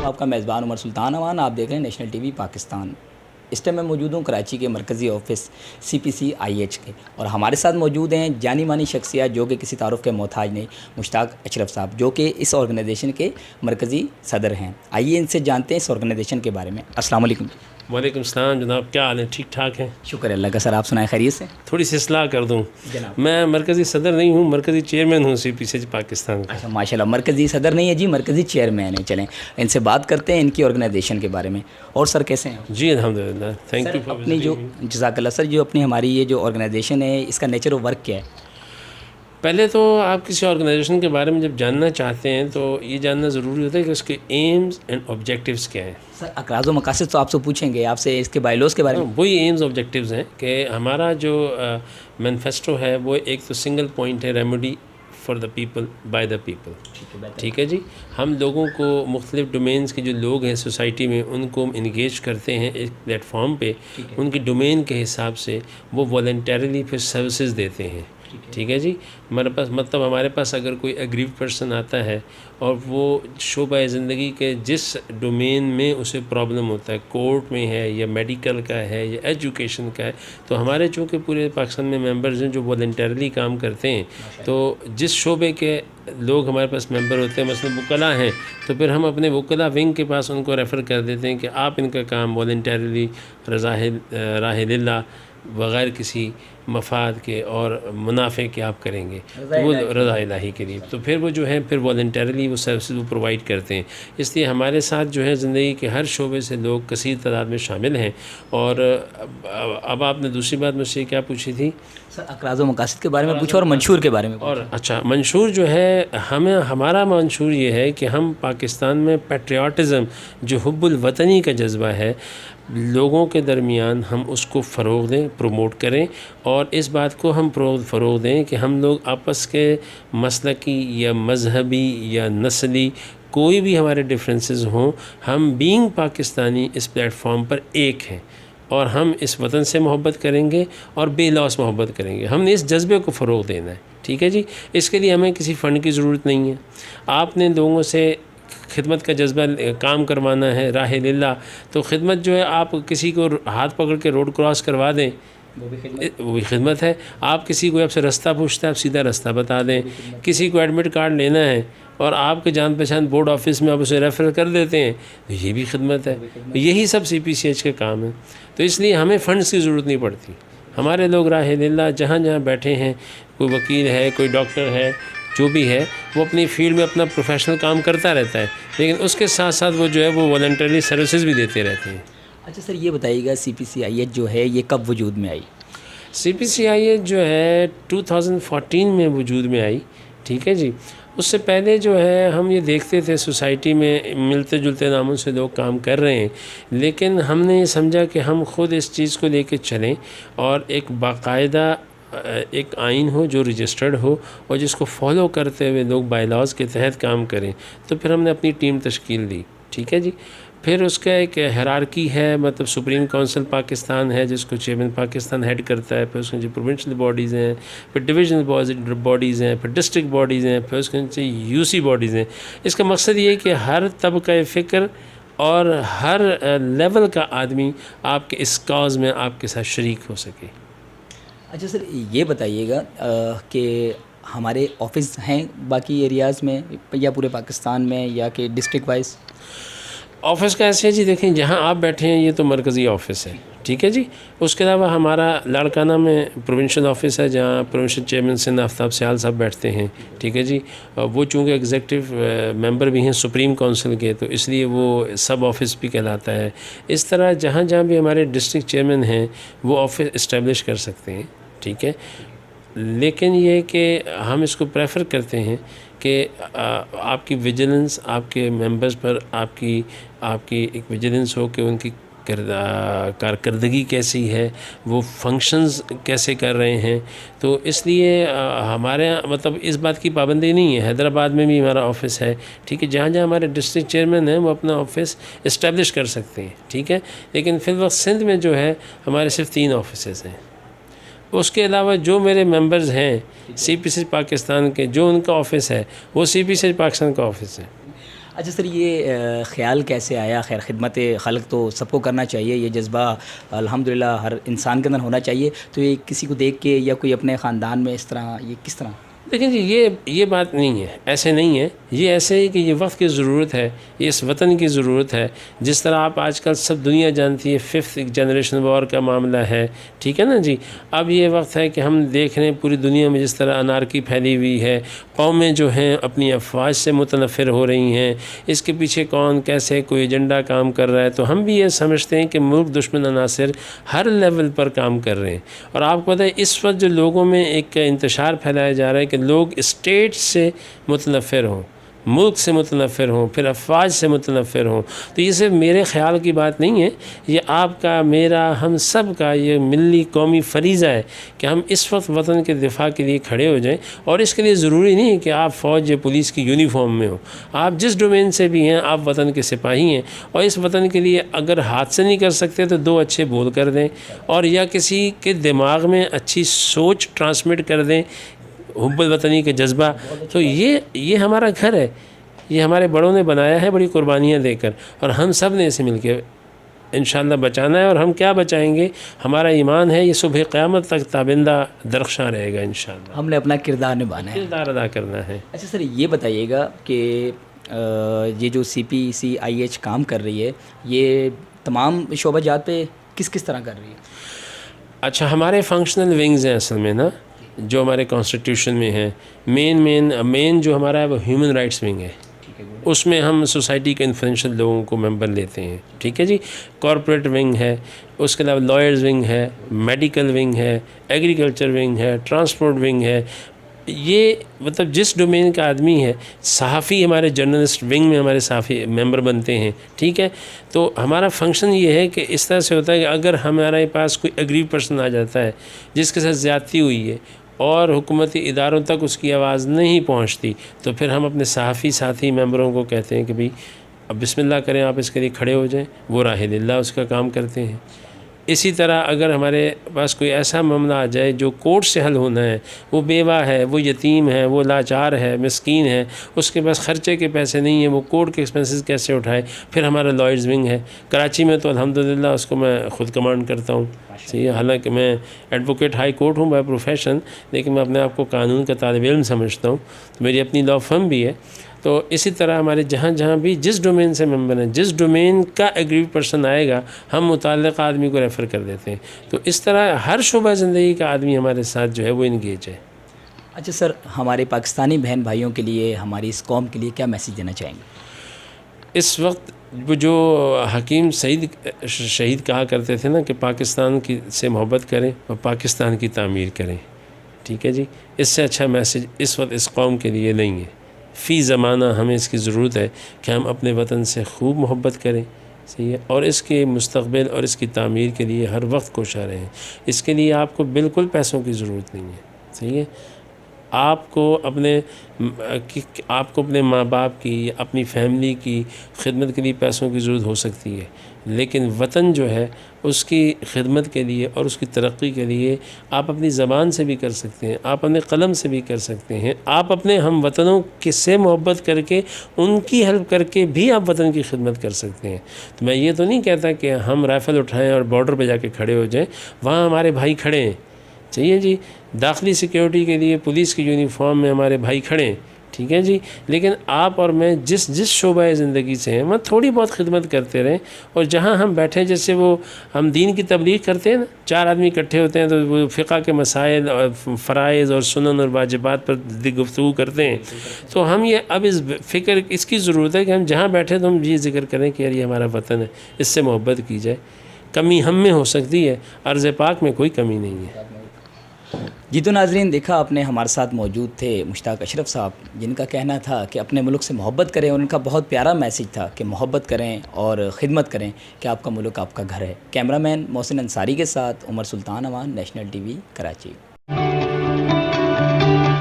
آپ کا میزبان عمر سلطان امان، آپ دیکھ رہے ہیں نیشنل ٹی وی پاکستان۔ اس ٹائم میں موجود ہوں کراچی کے مرکزی آفس CPCIH کے، اور ہمارے ساتھ موجود ہیں جانی مانی شخصیت جو کہ کسی تعارف کے محتاج نہیں، مشتاق اشرف صاحب، جو کہ اس آرگنائزیشن کے مرکزی صدر ہیں۔ آئیے ان سے جانتے ہیں اس آرگنائزیشن کے بارے میں۔ السلام علیکم۔ وعلیکم السلام جناب، کیا حال ہے؟ ٹھیک ٹھاک ہیں؟ شکر اللہ کا۔ سر آپ سنائیں، خیریت سے؟ تھوڑی سی اصلاح کر دوں، جناب میں مرکزی صدر نہیں ہوں، مرکزی چیئرمین ہوں CPCH پاکستان کا۔ اچھا ماشاء اللہ، مرکزی صدر نہیں ہے جی، مرکزی چیئرمین ہے۔ چلیں ان سے بات کرتے ہیں ان کی آرگنائزیشن کے بارے میں۔ اور سر کیسے ہیں؟ جی الحمدللہ، تھینک یو فار اپنی جو جزاک اللہ سر، جو اپنی ہماری یہ جو آرگنائزیشن ہے اس کا نیچر آف ورک کیا ہے؟ پہلے تو آپ کسی آرگنائزیشن کے بارے میں جب جاننا چاہتے ہیں تو یہ جاننا ضروری ہوتا ہے کہ اس کے ایمز اینڈ آبجیکٹیوز کیا ہیں۔ سر اقراض و مقاصد تو آپ سے پوچھیں گے، آپ سے اس کے بائیلوز کے بارے میں۔ وہی ایمز آبجیکٹیوز ہیں کہ ہمارا جو مینیفیسٹو ہے وہ ایک تو سنگل پوائنٹ ہے، remedy for the people by the people. ٹھیک ہے جی، ہم لوگوں کو مختلف ڈومینز کے جو لوگ ہیں سوسائٹی میں ان کو انگیج کرتے ہیں ایک پلیٹ فارم پہ، ان کی ڈومین کے حساب سے وہ والنٹیرلی پھر سروسز دیتے ہیں۔ ٹھیک ہے جی، ہمارے پاس مطلب ہمارے پاس اگر کوئی اگریو پرسن آتا ہے اور وہ شعبہ زندگی کے جس ڈومین میں اسے پرابلم ہوتا ہے، کورٹ میں ہے یا میڈیکل کا ہے یا ایجوکیشن کا ہے، تو ہمارے چونکہ پورے پاکستان میں ممبرز ہیں جو والنٹیرلی کام کرتے ہیں، تو جس شعبے کے لوگ ہمارے پاس ممبر ہوتے ہیں، مثلا وکلاء ہیں، تو پھر ہم اپنے وکلاء ونگ کے پاس ان کو ریفر کر دیتے ہیں کہ آپ ان کا کام والنٹیرلی راہ اللہ بغیر کسی مفاد کے اور منافع کے آپ کریں گے، تو وہ رضا الہی کے لیے، تو پھر وہ جو ہے پھر والنٹیرلی وہ سروسز وہ پرووائڈ کرتے ہیں۔ اس لیے ہمارے ساتھ جو ہے زندگی کے ہر شعبے سے لوگ کثیر تعداد میں شامل ہیں۔ اور اب آپ نے دوسری بات مجھ سے کیا پوچھی تھی؟ سر اقراض و مقاصد کے بارے میں پوچھا اور منشور کے بارے میں پوچھا۔ اور اچھا، منشور جو ہے ہمارا منشور یہ ہے کہ ہم پاکستان میں پیٹریاٹزم جو حب الوطنی کا جذبہ ہے لوگوں کے درمیان، ہم اس کو فروغ دیں، پروموٹ کریں، اور اس بات کو ہم فروغ دیں کہ ہم لوگ آپس کے مسلکی یا مذہبی یا نسلی کوئی بھی ہمارے ڈفرینسز ہوں، ہم بینگ پاکستانی اس پلیٹ فارم پر ایک ہیں، اور ہم اس وطن سے محبت کریں گے اور بے لوث محبت کریں گے۔ ہم نے اس جذبے کو فروغ دینا ہے۔ ٹھیک ہے جی، اس کے لیے ہمیں کسی فنڈ کی ضرورت نہیں ہے۔ آپ نے لوگوں سے خدمت کا جذبہ کام کروانا ہے راہ للہ، تو خدمت جو ہے آپ کسی کو ہاتھ پکڑ کے روڈ کراس کروا دیں، وہ بھی خدمت ہے۔ آپ کسی کو آپ سے رستہ پوچھتا ہے، آپ سیدھا رستہ بتا دیں۔ کسی کو ایڈمٹ کارڈ لینا ہے اور آپ کے جان پہچان بورڈ آفس میں آپ اسے ریفر کر دیتے ہیں، تو یہ بھی خدمت ہے۔ یہی سب CPCH کے کام ہے، تو اس لیے ہمیں فنڈز کی ضرورت نہیں پڑتی۔ ہمارے لوگ راہ للہ جہاں جہاں بیٹھے ہیں، کوئی وکیل ہے، کوئی ڈاکٹر ہے، جو بھی ہے، وہ اپنی فیلڈ میں اپنا پروفیشنل کام کرتا رہتا ہے، لیکن اس کے ساتھ ساتھ وہ جو ہے وہ والنٹری سروسز بھی دیتے رہتے ہیں۔ اچھا سر یہ بتائیے گا CPCIH جو ہے یہ کب وجود میں آئی؟ CPCIH جو ہے 2014 میں وجود میں آئی۔ ٹھیک ہے جی، اس سے پہلے جو ہے ہم یہ دیکھتے تھے سوسائٹی میں ملتے جلتے ناموں سے لوگ کام کر رہے ہیں، لیکن ہم نے یہ سمجھا کہ ہم خود اس چیز کو لے کے چلیں اور ایک باقاعدہ ایک آئین ہو جو رجسٹرڈ ہو اور جس کو فالو کرتے ہوئے لوگ بائی لاز کے تحت کام کریں، تو پھر ہم نے اپنی ٹیم تشکیل دی۔ ٹھیک ہے جی، پھر اس کا ایک ہیرارکی ہے، مطلب سپریم کونسل پاکستان ہے جس کو چیئرمین پاکستان ہیڈ کرتا ہے، پھر اس کے جو پروونشل باڈیز ہیں، پھر ڈویژنل باڈیز ہیں، پھر ڈسٹرکٹ باڈیز ہیں، پھر اس کے نیچے UC باڈیز ہیں۔ اس کا مقصد یہ ہے کہ ہر طبقہ فکر اور ہر لیول کا آدمی آپ کے اس کاز میں آپ کے ساتھ شریک ہو سکے۔ اچھا سر یہ بتائیے گا کہ ہمارے آفس ہیں باقی ایریاز میں یا پورے پاکستان میں یا کہ ڈسٹرکٹ وائز؟ آفس کا ایسے ہے جی، دیکھیں جہاں آپ بیٹھے ہیں یہ تو مرکزی آفس ہے، ٹھیک ہے جی۔ اس کے علاوہ ہمارا لاڑکانہ میں پروونشل آفس ہے جہاں پروونشل چیئرمین سندھ آفتاب سیال صاحب بیٹھتے ہیں، ٹھیک ہے جی۔ وہ چونکہ ایگزیکٹو ممبر بھی ہیں سپریم کونسل کے، تو اس لیے وہ سب آفس بھی کہلاتا ہے۔ اس طرح جہاں جہاں بھی ہمارے ڈسٹرکٹ چیئرمین ہیں وہ آفس اسٹیبلش کر سکتے ہیں، ٹھیک ہے۔ لیکن یہ کہ ہم اس کو پریفر کرتے ہیں کہ آپ کی ویجیلنس آپ کے ممبرز پر آپ کی ایک ویجیلنس ہو کہ ان کی کارکردگی کیسی ہے، وہ فنکشنز کیسے کر رہے ہیں۔ تو اس لیے ہمارے مطلب اس بات کی پابندی نہیں ہے۔ حیدرآباد میں بھی ہمارا آفس ہے، ٹھیک ہے، جہاں جہاں ہمارے ڈسٹرکٹ چیئرمین ہیں وہ اپنا آفس اسٹیبلش کر سکتے ہیں، ٹھیک ہے۔ لیکن فی الوقت سندھ میں جو ہے ہمارے صرف 3 آفسز ہیں۔ اس کے علاوہ جو میرے ممبرز ہیں CPCH پاکستان کے، جو ان کا آفس ہے وہ CPCH پاکستان کا آفس ہے۔ اچھا سر، یہ خیال کیسے آیا؟ خیر خدمت خلق تو سب کو کرنا چاہیے، یہ جذبہ الحمدللہ ہر انسان کے اندر ہونا چاہیے، تو یہ کسی کو دیکھ کے یا کوئی اپنے خاندان میں اس طرح، یہ کس طرح؟ دیکھیں جی، یہ بات نہیں ہے، ایسے نہیں ہے، یہ ایسے ہے کہ یہ وقت کی ضرورت ہے، یہ اس وطن کی ضرورت ہے. جس طرح آپ آج کل سب دنیا جانتی ہے 5th جنریشن وار کا معاملہ ہے، ٹھیک ہے نا جی. اب یہ وقت ہے کہ ہم دیکھ رہے ہیں پوری دنیا میں جس طرح انارکی پھیلی ہوئی ہے، قومیں جو ہیں اپنی افواج سے متنفر ہو رہی ہیں، اس کے پیچھے کون کیسے کوئی ایجنڈا کام کر رہا ہے. تو ہم بھی یہ سمجھتے ہیں کہ ملک دشمن عناصر ہر لیول پر کام کر رہے ہیں. اور آپ کو پتہ ہے اس وقت جو لوگوں میں ایک انتشار پھیلایا جا رہا ہے کہ لوگ اسٹیٹ سے متنفر ہوں، ملک سے متنفر ہوں، پھر افواج سے متنفر ہوں. تو یہ صرف میرے خیال کی بات نہیں ہے، یہ آپ کا، میرا، ہم سب کا یہ ملی قومی فریضہ ہے کہ ہم اس وقت وطن کے دفاع کے لیے کھڑے ہو جائیں. اور اس کے لیے ضروری نہیں ہے کہ آپ فوج یا پولیس کی یونیفارم میں ہوں، آپ جس ڈومین سے بھی ہیں آپ وطن کے سپاہی ہیں. اور اس وطن کے لیے اگر ہاتھ سے نہیں کر سکتے تو 2 اچھے بول کر دیں، اور یا کسی کے دماغ میں اچھی سوچ ٹرانسمٹ کر دیں، حب الوطنی کا جذبہ. تو یہ ہمارا گھر ہے، یہ ہمارے بڑوں نے بنایا ہے بڑی قربانیاں دے کر، اور ہم سب نے اسے مل کے انشاءاللہ بچانا ہے. اور ہم کیا بچائیں گے؟ ہمارا ایمان ہے یہ صبح قیامت تک تابندہ درخشاں رہے گا انشاءاللہ. ہم نے اپنا کردار نبھانا ہے، کردار ادا کرنا ہے. اچھا سر، یہ بتائیے گا کہ یہ جو CPCIH کام کر رہی ہے، یہ تمام شعبہ جات پہ کس کس طرح کر رہی ہے؟ اچھا، ہمارے فنکشنل ونگز ہیں اصل میں نا، جو ہمارے کانسٹیٹیوشن میں ہیں. مین جو ہمارا ہے وہ ہیومن رائٹس ونگ ہے، اس میں ہم سوسائٹی کے انفلوئنشل لوگوں کو ممبر لیتے ہیں، ٹھیک ہے جی. کارپوریٹ ونگ ہے، اس کے علاوہ لائرز ونگ ہے، میڈیکل ونگ ہے، ایگریکلچر ونگ ہے، ٹرانسپورٹ ونگ ہے. یہ مطلب جس ڈومین کا آدمی ہے، صحافی ہمارے جرنلسٹ ونگ میں ہمارے صحافی ممبر بنتے ہیں، ٹھیک ہے. تو ہمارا فنکشن یہ ہے کہ اس طرح سے ہوتا ہے کہ اگر ہمارے پاس کوئی اگریو پرسن آ جاتا ہے جس کے ساتھ زیادتی ہوئی ہے اور حکومتی اداروں تک اس کی آواز نہیں پہنچتی، تو پھر ہم اپنے صحافی ساتھی ممبروں کو کہتے ہیں کہ بھئی اب بسم اللہ کریں، آپ اس کے لیے کھڑے ہو جائیں. وہ راہ اللہ اس کا کام کرتے ہیں. اسی طرح اگر ہمارے پاس کوئی ایسا معاملہ آ جائے جو کورٹ سے حل ہونا ہے، وہ بیوہ ہے، وہ یتیم ہے، وہ لاچار ہے، مسکین ہے، اس کے پاس خرچے کے پیسے نہیں ہیں، وہ کورٹ کے ایکسپنسز کیسے اٹھائے، پھر ہمارا لائرز ونگ ہے. کراچی میں تو الحمدللہ اس کو میں خود کمانڈ کرتا ہوں. صحیح ہے، حالانکہ میں ایڈوکیٹ ہائی کورٹ ہوں بائی پروفیشن، لیکن میں اپنے آپ کو قانون کا طالب علم سمجھتا ہوں. میری اپنی لا فرم بھی ہے. تو اسی طرح ہمارے جہاں بھی جس ڈومین سے ممبر ہیں، جس ڈومین کا ایگریو پرسن آئے گا، ہم متعلقہ آدمی کو ریفر کر دیتے ہیں. تو اس طرح ہر شعبہ زندگی کا آدمی ہمارے ساتھ جو ہے وہ انگیج ہے. اچھا سر، ہمارے پاکستانی بہن بھائیوں کے لیے، ہماری اس قوم کے لیے کیا میسیج دینا چاہیں گے؟ اس وقت جو حکیم سعید شہید کہا کرتے تھے نا کہ پاکستان سے محبت کریں اور پاکستان کی تعمیر کریں، ٹھیک ہے جی. اس سے اچھا میسیج اس وقت اس قوم کے لیے نہیں ہے. فی زمانہ ہمیں اس کی ضرورت ہے کہ ہم اپنے وطن سے خوب محبت کریں، صحیح ہے، اور اس کے مستقبل اور اس کی تعمیر کے لیے ہر وقت کوشاں رہیں. اس کے لیے آپ کو بالکل پیسوں کی ضرورت نہیں ہے، صحیح ہے. آپ کو اپنے ماں باپ کی، اپنی فیملی کی خدمت کے لیے پیسوں کی ضرورت ہو سکتی ہے، لیکن وطن جو ہے اس کی خدمت کے لیے اور اس کی ترقی کے لیے آپ اپنی زبان سے بھی کر سکتے ہیں، آپ اپنے قلم سے بھی کر سکتے ہیں، آپ اپنے ہم وطنوں سے محبت کر کے ان کی ہیلپ کر کے بھی آپ وطن کی خدمت کر سکتے ہیں. تو میں یہ تو نہیں کہتا کہ ہم رائفل اٹھائیں اور بارڈر پہ جا کے کھڑے ہو جائیں، وہاں ہمارے بھائی کھڑے ہیں، چاہیے جی. داخلی سیکیورٹی کے لیے پولیس کی یونیفارم میں ہمارے بھائی کھڑے ہیں، ٹھیک ہے جی. لیکن آپ اور میں جس شعبہ زندگی سے ہیں وہ تھوڑی بہت خدمت کرتے رہیں. اور جہاں ہم بیٹھیں، جیسے وہ ہم دین کی تبلیغ کرتے ہیں نا، 4 آدمی اکٹھے ہوتے ہیں تو وہ فقہ کے مسائل اور فرائض اور سنن اور واجبات پر گفتگو کرتے ہیں. تو ہم یہ اب اس کی ضرورت ہے کہ ہم جہاں بیٹھیں تو ہم یہ ذکر کریں کہ یار یہ ہمارا وطن ہے، اس سے محبت کی جائے. کمی ہم میں ہو سکتی ہے، عرض پاک میں کوئی کمی نہیں ہے. جی تو ناظرین، دیکھا آپ نے ہمارے ساتھ موجود تھے مشتاق اشرف صاحب، جن کا کہنا تھا کہ اپنے ملک سے محبت کریں، اور ان کا بہت پیارا میسیج تھا کہ محبت کریں اور خدمت کریں کہ آپ کا ملک آپ کا گھر ہے. کیمرہ مین محسن انصاری کے ساتھ عمر سلطان امان، نیشنل ٹی وی، کراچی.